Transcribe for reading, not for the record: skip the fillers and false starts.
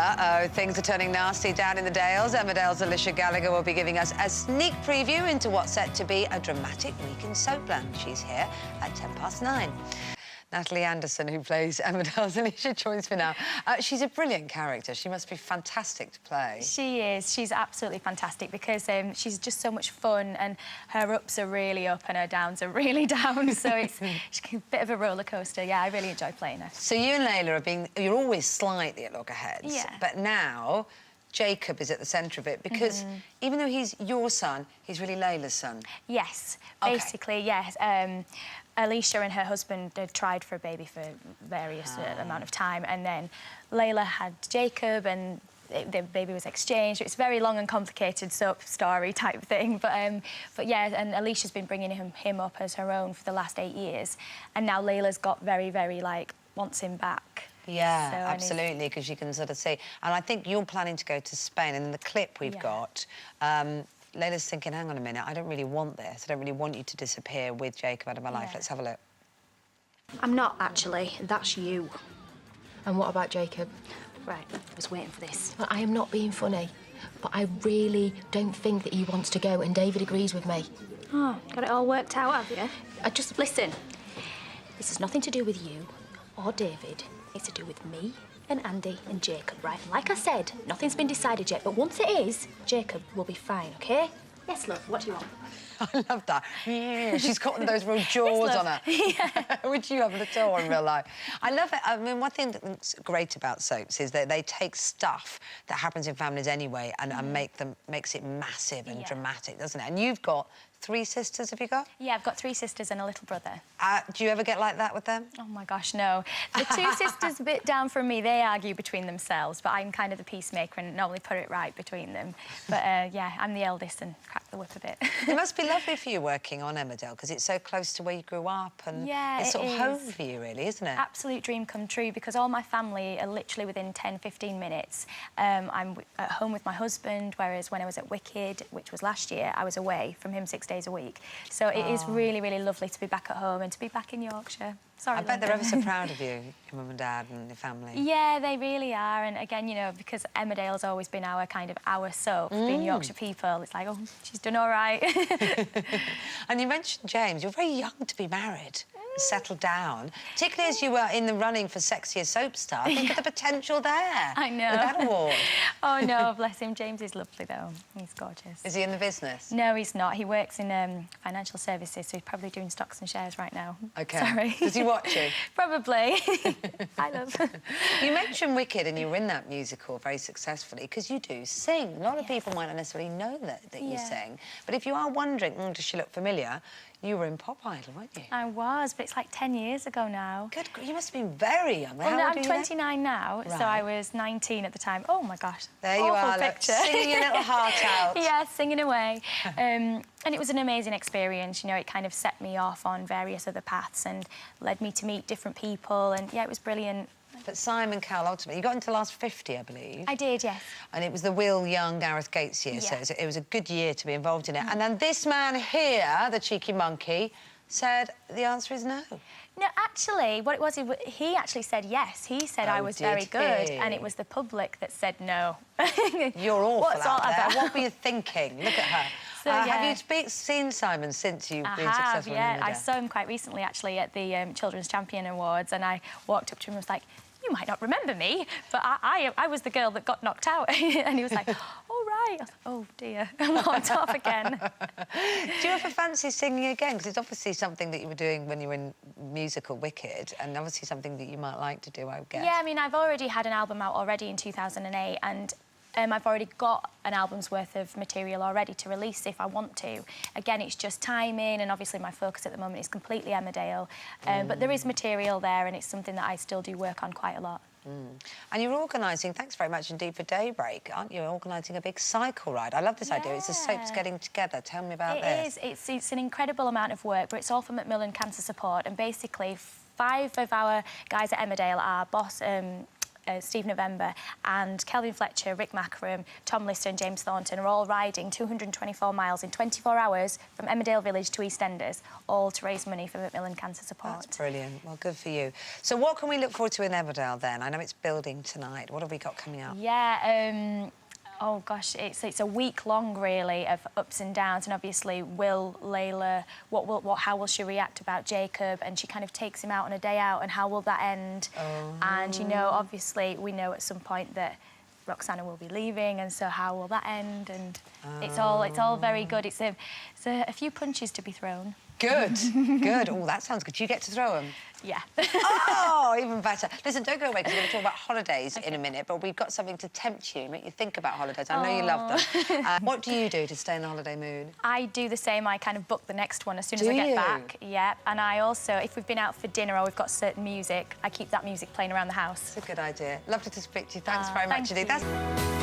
Uh-oh, things are turning nasty down in the Dales. Emmerdale's Alicia Gallagher will be giving us a sneak preview into what's set to be a dramatic week in Soapland. She's here at 9:10. Natalie Anderson, who plays Emmerdale's Alicia, joins me now. She's a brilliant character. She must be fantastic to play. She is. She's absolutely fantastic because she's just so much fun, and her ups are really up and her downs are really down. So it's a bit of a roller coaster. Yeah, I really enjoy playing her. So you and Layla are you're always slightly at loggerheads. Yeah. But now Jacob is at the centre of it because even though he's your son, he's really Layla's son. Yes, Okay. basically, yes. Alicia and her husband had tried for a baby for various amount of time, and then Layla had Jacob, and the baby was exchanged. It's a very long and complicated soap story type thing, but yeah, and Alicia's been bringing him up as her own for the last 8 years, and now Layla's got very, very, wants him back. Yeah, So absolutely, because you can sort of see. And I think you're planning to go to Spain, and in the clip we've got, Layla's thinking, hang on a minute, I don't really want this. I don't really want you to disappear with Jacob out of my life. Let's have a look. I'm not, actually. That's you. And what about Jacob? Right, I was waiting for this. Well, I am not being funny, but I really don't think that he wants to go, and David agrees with me. Oh, got it all worked out, have you? Just listen. This has nothing to do with you or David. It's to do with me and Andy and Jacob, right? And like I said, nothing's been decided yet, but once it is, Jacob will be fine, OK? Yes, love, what do you want? I love that. Yeah, she's got those real jaws on her. Yeah. Which you haven't at all in real life. I love it. I mean, one thing that's great about soaps is that they take stuff that happens in families anyway and makes it massive and dramatic, doesn't it? And you've got 3 sisters, have you got? Yeah, I've got 3 sisters and a little brother. Do you ever get like that with them? Oh, my gosh, no. The 2 sisters a bit down from me, they argue between themselves, but I'm kind of the peacemaker and normally put it right between them. But, yeah, I'm the eldest and crack the whip a bit. It must be lovely for you working on Emmerdale because it's so close to where you grew up and it's sort of home for you, really, isn't it? Absolute dream come true because all my family are literally within 10, 15 minutes. I'm at home with my husband, whereas when I was at Wicked, which was last year, I was away from him 6 days a week. So it is really, really lovely to be back at home and to be back in Yorkshire. Sorry, I bet they're ever so proud of you, your mum and dad and your family. Yeah, they really are. And again, you know, because Emmerdale's always been our soap, being Yorkshire people, it's like, oh, she's done all right. And you mentioned James. You're very young to be married and settled down, particularly as you were in the running for Sexiest Soap Star. Think of the potential there. I know. With that award. Oh, no, bless him. James is lovely, though. He's gorgeous. Is he in the business? No, he's not. He works in financial services, so he's probably doing stocks and shares right now. OK. Sorry. Does he watch you? Probably. I love. You mentioned Wicked and you were in that musical very successfully because you do sing. A lot of people might not necessarily know that you sing. But if you are wondering, does she look familiar, you were in Pop Idol, weren't you? I was, but it's like 10 years ago now. Good. You must have been very young. Well, no, I'm 29 now, so I was 19 at the time. Oh, my gosh. There you are, picture. Singing your little heart out. Yeah, singing away. And it was an amazing experience. You know, it kind of set me off on various other paths and led me to meet different people. And, yeah, it was brilliant. But Simon Cowell, ultimately, you got into the last 50, I believe. I did, yes. And it was the Will Young, Gareth Gates year, so it was a good year to be involved in it. And then this man here, the cheeky monkey, said the answer is no. No, actually, what it was, he actually said yes. He said I was very good, and it was the public that said no. You're awful What's out all there. about? What were you thinking? Look at her. So, Have you seen Simon since you've been successful in I Emmerdale? saw him quite recently, actually, at the Children's Champion Awards, and I walked up to him and was like, you might not remember me, but I was the girl that got knocked out. And he was like, all right. I was like, oh, dear. And walked off again. Do you ever fancy singing again? Because it's obviously something that you were doing when you were in musical Wicked, and obviously something that you might like to do, I would guess. Yeah, I mean, I've already had an album out already in 2008, and I've already got an album's worth of material already to release if I want to. Again, it's just timing, and obviously my focus at the moment is completely Emmerdale. But there is material there, and it's something that I still do work on quite a lot. And you're organising, thanks very much indeed for Daybreak, aren't you? Organising a big cycle ride. I love this idea. It's the soaps getting together. Tell me about this. It is. It's an incredible amount of work, but it's all for Macmillan Cancer Support, and basically 5 of our guys at Emmerdale are Steve November, and Kelvin Fletcher, Rick Mackerham, Tom Lister and James Thornton are all riding 224 miles in 24 hours from Emmerdale Village to EastEnders, all to raise money for Macmillan Cancer Support. That's brilliant. Well, good for you. So what can we look forward to in Emmerdale then? I know it's building tonight. What have we got coming up? Yeah, oh gosh, it's a week long really of ups and downs, and obviously will Layla, how will she react about Jacob, and she kind of takes him out on a day out, and how will that end? Oh. And you know, obviously we know at some point that Roxana will be leaving, and so how will that end? And it's all very good. It's a few punches to be thrown. Good, good. Oh, that sounds good. Do you get to throw them? Yeah. Oh, even better. Listen, don't go away, because we're going to talk about holidays in a minute, but we've got something to tempt you, make you think about holidays. I know you love them. What do you do to stay in the holiday mood? I do the same. I kind of book the next one as soon as I get back. Yeah, and I also, if we've been out for dinner or we've got certain music, I keep that music playing around the house. It's a good idea. Lovely to speak to you. Thanks very much Thank indeed. you.